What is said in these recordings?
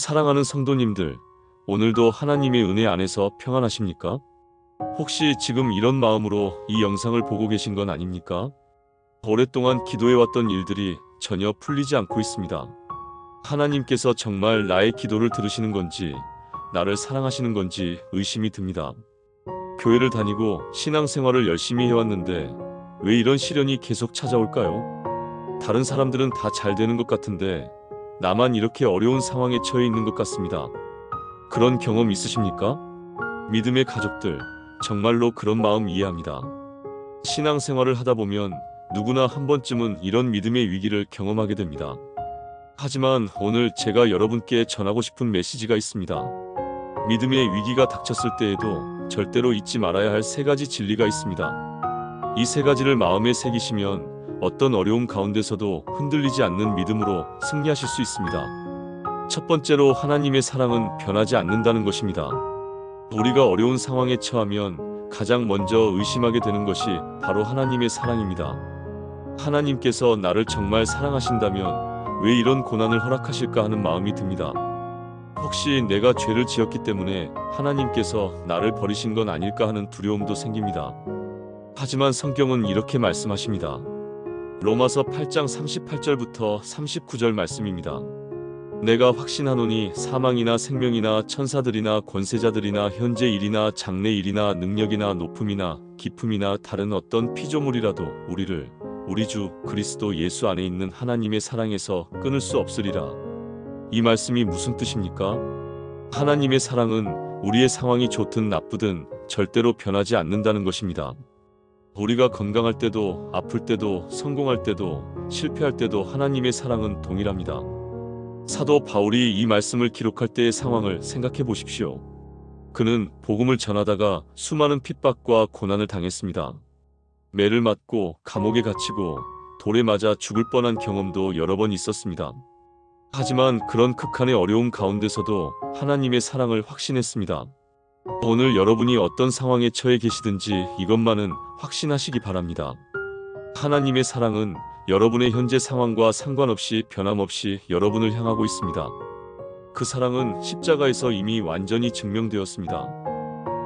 사랑하는 성도님들, 오늘도 하나님의 은혜 안에서 평안하십니까? 혹시 지금 이런 마음으로 이 영상을 보고 계신 건 아닙니까? 오랫동안 기도해왔던 일들이 전혀 풀리지 않고 있습니다. 하나님께서 정말 나의 기도를 들으시는 건지, 나를 사랑하시는 건지 의심이 듭니다. 교회를 다니고 신앙생활을 열심히 해왔는데 왜 이런 시련이 계속 찾아올까요? 다른 사람들은 다 잘 되는 것 같은데 나만 이렇게 어려운 상황에 처해 있는 것 같습니다. 그런 경험 있으십니까? 믿음의 가족들, 정말로 그런 마음 이해합니다. 신앙생활을 하다 보면 누구나 한 번쯤은 이런 믿음의 위기를 경험하게 됩니다. 하지만 오늘 제가 여러분께 전하고 싶은 메시지가 있습니다. 믿음의 위기가 닥쳤을 때에도 절대로 잊지 말아야 할 세 가지 진리가 있습니다. 이 세 가지를 마음에 새기시면 어떤 어려움 가운데서도 흔들리지 않는 믿음으로 승리하실 수 있습니다. 첫 번째로 하나님의 사랑은 변하지 않는다는 것입니다. 우리가 어려운 상황에 처하면 가장 먼저 의심하게 되는 것이 바로 하나님의 사랑입니다. 하나님께서 나를 정말 사랑하신다면 왜 이런 고난을 허락하실까 하는 마음이 듭니다. 혹시 내가 죄를 지었기 때문에 하나님께서 나를 버리신 건 아닐까 하는 두려움도 생깁니다. 하지만 성경은 이렇게 말씀하십니다. 로마서 8장 38절부터 39절 말씀입니다. 내가 확신하노니 사망이나 생명이나 천사들이나 권세자들이나 현재 일이나 장래 일이나 능력이나 높음이나 깊음이나 다른 어떤 피조물이라도 우리를 우리 주 그리스도 예수 안에 있는 하나님의 사랑에서 끊을 수 없으리라. 이 말씀이 무슨 뜻입니까? 하나님의 사랑은 우리의 상황이 좋든 나쁘든 절대로 변하지 않는다는 것입니다. 우리가 건강할 때도 아플 때도 성공할 때도 실패할 때도 하나님의 사랑은 동일합니다. 사도 바울이 이 말씀을 기록할 때의 상황을 생각해 보십시오. 그는 복음을 전하다가 수많은 핍박과 고난을 당했습니다. 매를 맞고 감옥에 갇히고 돌에 맞아 죽을 뻔한 경험도 여러 번 있었습니다. 하지만 그런 극한의 어려움 가운데서도 하나님의 사랑을 확신했습니다. 오늘 여러분이 어떤 상황에 처해 계시든지 이것만은 확신하시기 바랍니다. 하나님의 사랑은 여러분의 현재 상황과 상관없이 변함없이 여러분을 향하고 있습니다. 그 사랑은 십자가에서 이미 완전히 증명되었습니다.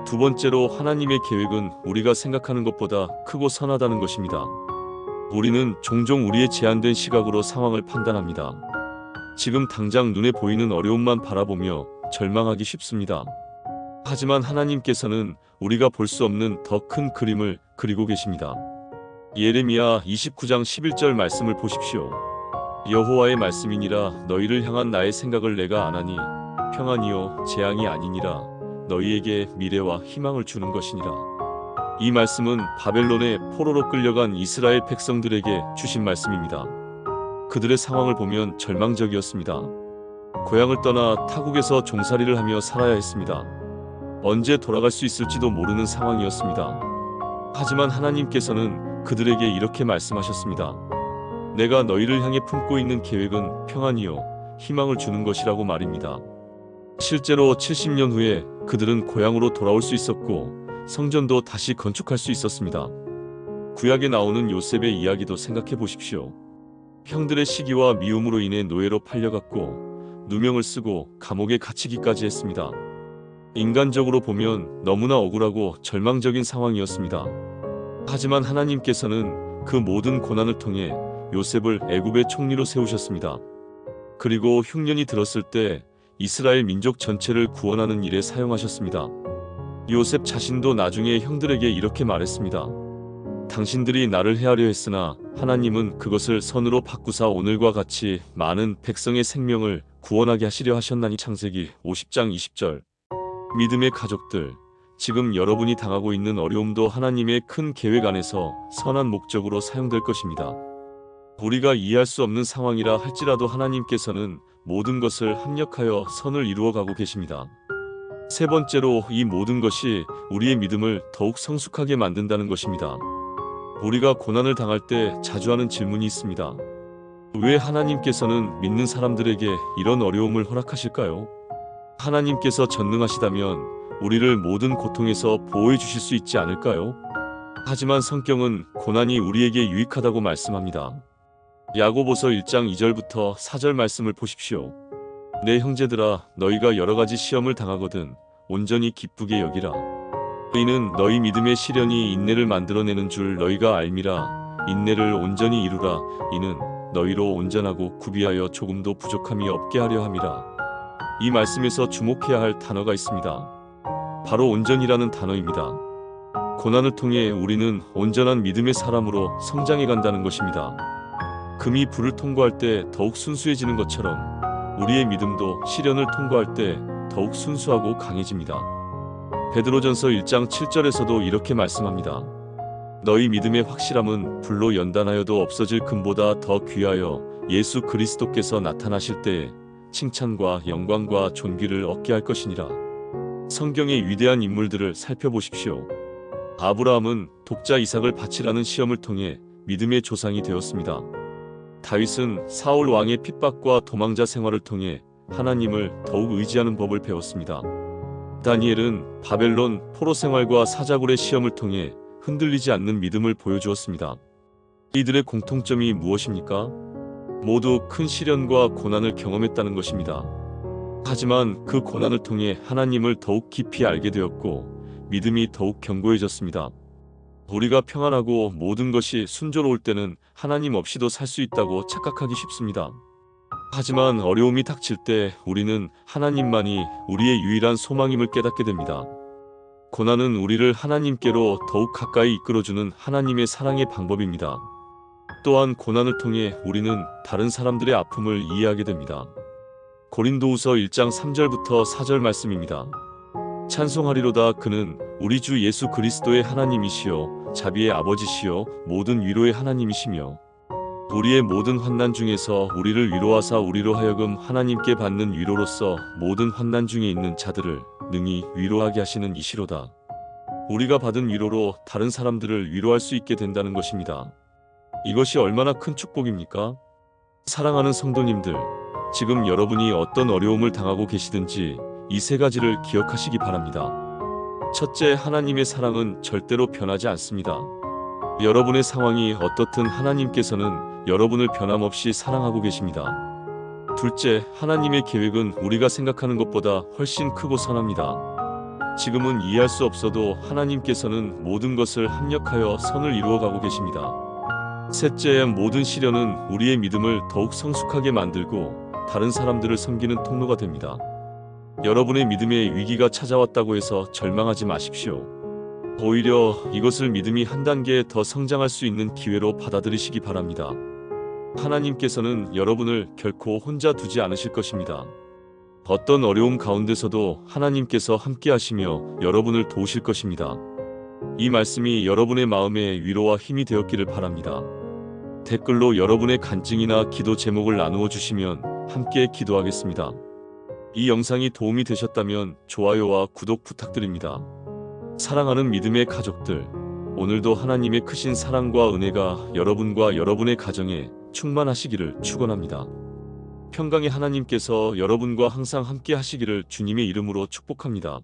두 번째로 하나님의 계획은 우리가 생각하는 것보다 크고 선하다는 것입니다. 우리는 종종 우리의 제한된 시각으로 상황을 판단합니다. 지금 당장 눈에 보이는 어려움만 바라보며 절망하기 쉽습니다. 하지만 하나님께서는 우리가 볼 수 없는 더 큰 그림을 그리고 계십니다. 예레미야 29장 11절 말씀을 보십시오. 여호와의 말씀이니라 너희를 향한 나의 생각을 내가 아나니 평안이요 재앙이 아니니라 너희에게 미래와 희망을 주는 것이니라. 이 말씀은 바벨론의 포로로 끌려간 이스라엘 백성들에게 주신 말씀입니다. 그들의 상황을 보면 절망적이었습니다. 고향을 떠나 타국에서 종살이를 하며 살아야 했습니다. 언제 돌아갈 수 있을지도 모르는 상황이었습니다. 하지만 하나님께서는 그들에게 이렇게 말씀하셨습니다. 내가 너희를 향해 품고 있는 계획은 평안이요 희망을 주는 것이라고 말입니다. 실제로 70년 후에 그들은 고향으로 돌아올 수 있었고 성전도 다시 건축할 수 있었습니다. 구약에 나오는 요셉의 이야기도 생각해 보십시오. 형들의 시기와 미움으로 인해 노예로 팔려갔고 누명을 쓰고 감옥에 갇히기까지 했습니다. 인간적으로 보면 너무나 억울하고 절망적인 상황이었습니다. 하지만 하나님께서는 그 모든 고난을 통해 요셉을 애굽의 총리로 세우셨습니다. 그리고 흉년이 들었을 때 이스라엘 민족 전체를 구원하는 일에 사용하셨습니다. 요셉 자신도 나중에 형들에게 이렇게 말했습니다. 당신들이 나를 해하려 했으나 하나님은 그것을 선으로 바꾸사 오늘과 같이 많은 백성의 생명을 구원하게 하시려 하셨나니. 창세기 50장 20절. 믿음의 가족들, 지금 여러분이 당하고 있는 어려움도 하나님의 큰 계획 안에서 선한 목적으로 사용될 것입니다. 우리가 이해할 수 없는 상황이라 할지라도 하나님께서는 모든 것을 합력하여 선을 이루어가고 계십니다. 세 번째로 이 모든 것이 우리의 믿음을 더욱 성숙하게 만든다는 것입니다. 우리가 고난을 당할 때 자주 하는 질문이 있습니다. 왜 하나님께서는 믿는 사람들에게 이런 어려움을 허락하실까요? 하나님께서 전능하시다면 우리를 모든 고통에서 보호해 주실 수 있지 않을까요? 하지만 성경은 고난이 우리에게 유익하다고 말씀합니다. 야고보서 1장 2절부터 4절 말씀을 보십시오. 내 형제들아, 너희가 여러 가지 시험을 당하거든 온전히 기쁘게 여기라. 이는 너희 믿음의 시련이 인내를 만들어내는 줄 너희가 알미라. 인내를 온전히 이루라. 이는 너희로 온전하고 구비하여 조금도 부족함이 없게 하려 함이라. 이 말씀에서 주목해야 할 단어가 있습니다. 바로 온전이라는 단어입니다. 고난을 통해 우리는 온전한 믿음의 사람으로 성장해 간다는 것입니다. 금이 불을 통과할 때 더욱 순수해지는 것처럼 우리의 믿음도 시련을 통과할 때 더욱 순수하고 강해집니다. 베드로전서 1장 7절에서도 이렇게 말씀합니다. 너희 믿음의 확실함은 불로 연단하여도 없어질 금보다 더 귀하여 예수 그리스도께서 나타나실 때에 칭찬과 영광과 존귀를 얻게 할 것이니라. 성경의 위대한 인물들을 살펴보십시오. 아브라함은 독자 이삭을 바치라는 시험을 통해 믿음의 조상이 되었습니다. 다윗은 사울 왕의 핍박과 도망자 생활을 통해 하나님을 더욱 의지하는 법을 배웠습니다. 다니엘은 바벨론 포로 생활과 사자굴의 시험을 통해 흔들리지 않는 믿음을 보여주었습니다. 이들의 공통점이 무엇입니까? 모두 큰 시련과 고난을 경험했다는 것입니다. 하지만 그 고난을 통해 하나님을 더욱 깊이 알게 되었고 믿음이 더욱 견고해졌습니다. 우리가 평안하고 모든 것이 순조로울 때는 하나님 없이도 살 수 있다고 착각하기 쉽습니다. 하지만 어려움이 닥칠 때 우리는 하나님만이 우리의 유일한 소망임을 깨닫게 됩니다. 고난은 우리를 하나님께로 더욱 가까이 이끌어주는 하나님의 사랑의 방법입니다. 또한 고난을 통해 우리는 다른 사람들의 아픔을 이해하게 됩니다. 고린도후서 1장 3절부터 4절 말씀입니다. 찬송하리로다. 그는 우리 주 예수 그리스도의 하나님이시요 자비의 아버지시요 모든 위로의 하나님이시며 우리의 모든 환난 중에서 우리를 위로하사 우리로 하여금 하나님께 받는 위로로서 모든 환난 중에 있는 자들을 능히 위로하게 하시는 이시로다. 우리가 받은 위로로 다른 사람들을 위로할 수 있게 된다는 것입니다. 이것이 얼마나 큰 축복입니까? 사랑하는 성도님들, 지금 여러분이 어떤 어려움을 당하고 계시든지 이 세 가지를 기억하시기 바랍니다. 첫째, 하나님의 사랑은 절대로 변하지 않습니다. 여러분의 상황이 어떻든 하나님께서는 여러분을 변함없이 사랑하고 계십니다. 둘째, 하나님의 계획은 우리가 생각하는 것보다 훨씬 크고 선합니다. 지금은 이해할 수 없어도 하나님께서는 모든 것을 합력하여 선을 이루어가고 계십니다. 셋째, 모든 시련은 우리의 믿음을 더욱 성숙하게 만들고 다른 사람들을 섬기는 통로가 됩니다. 여러분의 믿음에 위기가 찾아왔다고 해서 절망하지 마십시오. 오히려 이것을 믿음이 한 단계 더 성장할 수 있는 기회로 받아들이시기 바랍니다. 하나님께서는 여러분을 결코 혼자 두지 않으실 것입니다. 어떤 어려움 가운데서도 하나님께서 함께 하시며 여러분을 도우실 것입니다. 이 말씀이 여러분의 마음에 위로와 힘이 되었기를 바랍니다. 댓글로 여러분의 간증이나 기도 제목을 나누어 주시면 함께 기도하겠습니다. 이 영상이 도움이 되셨다면 좋아요와 구독 부탁드립니다. 사랑하는 믿음의 가족들, 오늘도 하나님의 크신 사랑과 은혜가 여러분과 여러분의 가정에 충만하시기를 축원합니다. 평강의 하나님께서 여러분과 항상 함께 하시기를 주님의 이름으로 축복합니다.